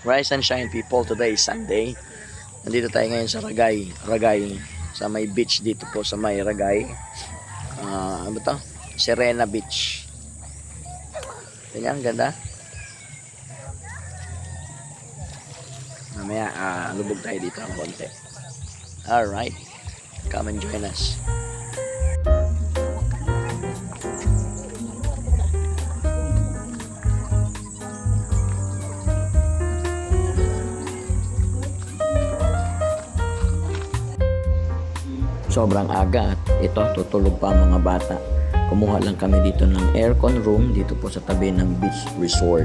Rise and shine people, today is Sunday. Nandito tayo ngayon sa Ragay, sa may beach dito po sa may Ragay. Ano to? Serena Beach. Ganyan, ganda. Mamaya, lubog tayo dito ng konti. Alright, come and join us. Sobrang aga at ito tutulog pa ang mga bata. Kumuha lang kami dito ng aircon room dito po sa tabi ng beach resort.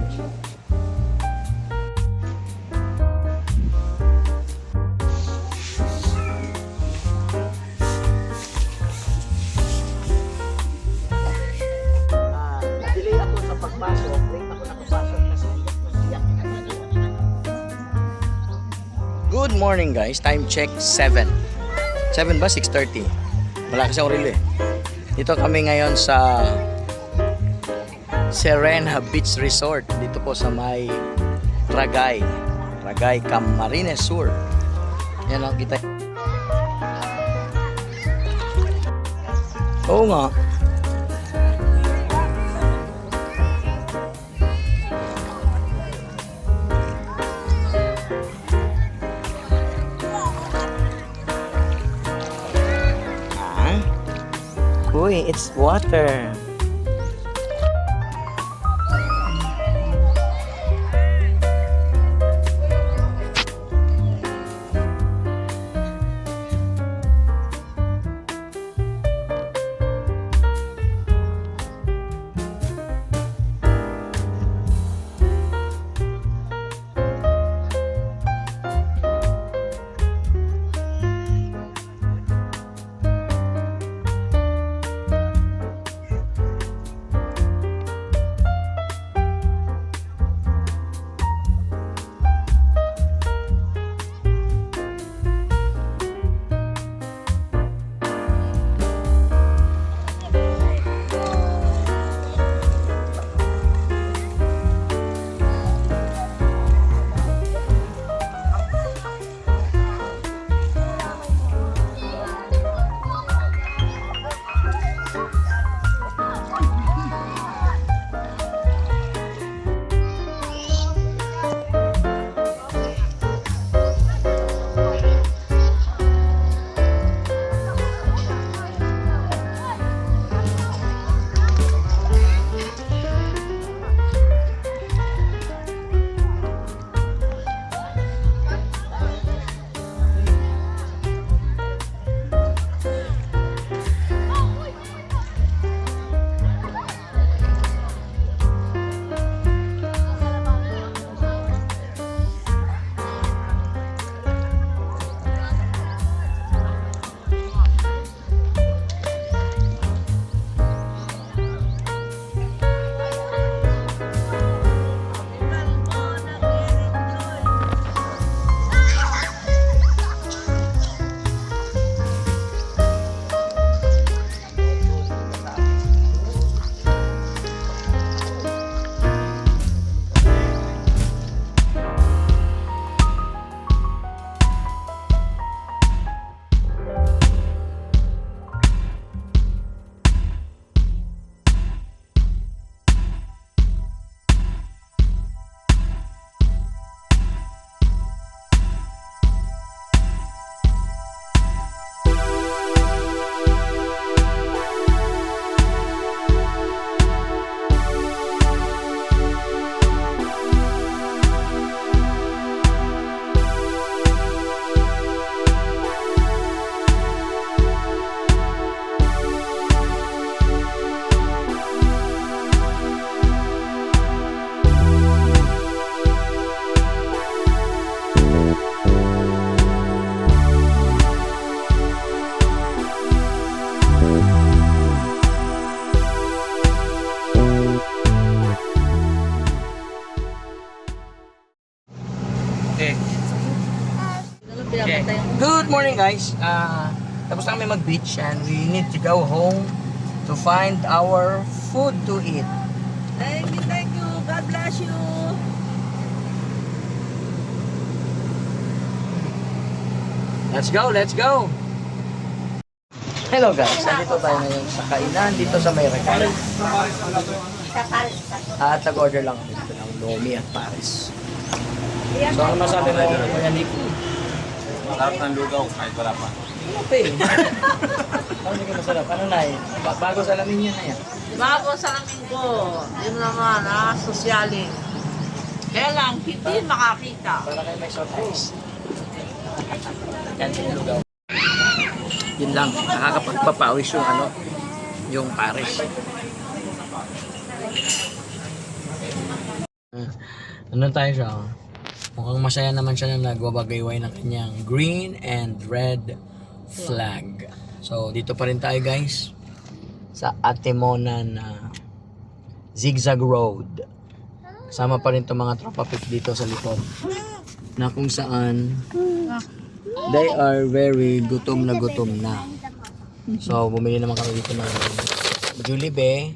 Delay ako sa pagpasok. Late ako nakapasok kasi siyak. Good morning guys. Time check 7 ba? 6:30. Wala kasi akong relo eh. Dito kami ngayon sa Serena Beach Resort. Dito po sa may Ragay, Camarines Sur. Yan ang kita. Oo nga. Uy, it's water. Good morning guys. Tapos na kami mag-beach and we need to go home to find our food to eat. Thank you. God bless you. Let's go, let's go! Hello guys, nandito tayo ngayon sa kainan dito sa may Ragay. At nag-order lang kami dito ng Lomi at Paris. So ano masabi mo Kuya Nicky? Masarap ng lugaw kahit wala pa. Okay. Ano hindi masarap? Ano na eh? Bago sa lamin yan na yan. Bago sa amin ko, yun naman sosyalin. Kaya lang, hindi makakita. Para kayo may surprise. Yan yung lugaw. Yun lang, nakakapagpapawis yung ano, yung Paris. Ano tayo siya? Mukhang masaya naman siya na nagbabagayway ng kanyang green and red flag. So, dito pa rin tayo guys sa Atemonan Zigzag Road. Kasama pa rin itong mga tropa pick dito sa likod. Na kung saan they are very gutom na. So, bumili naman kami dito ng Jollibee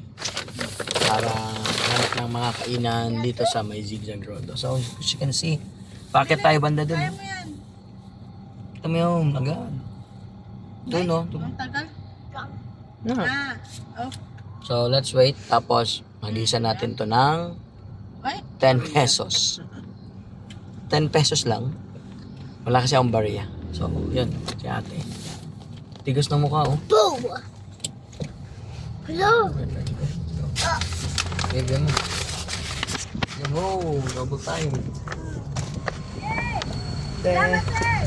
para hanap ng mga kainan dito sa may Zigzag Road. So, as you can see, bakit tayo banda dun? Ito mo yung agad. Doon, no? Ang tagal. Na. Oh. So, let's wait. Tapos, mag-isa natin to ng Ay, 10 pesos. 10 pesos lang. Wala kasi akong bariya. So, yun. Si ate. Tigas ng mukha, oh. Boom! Hello! Baby mo. Yo, double time. Salamat, sir!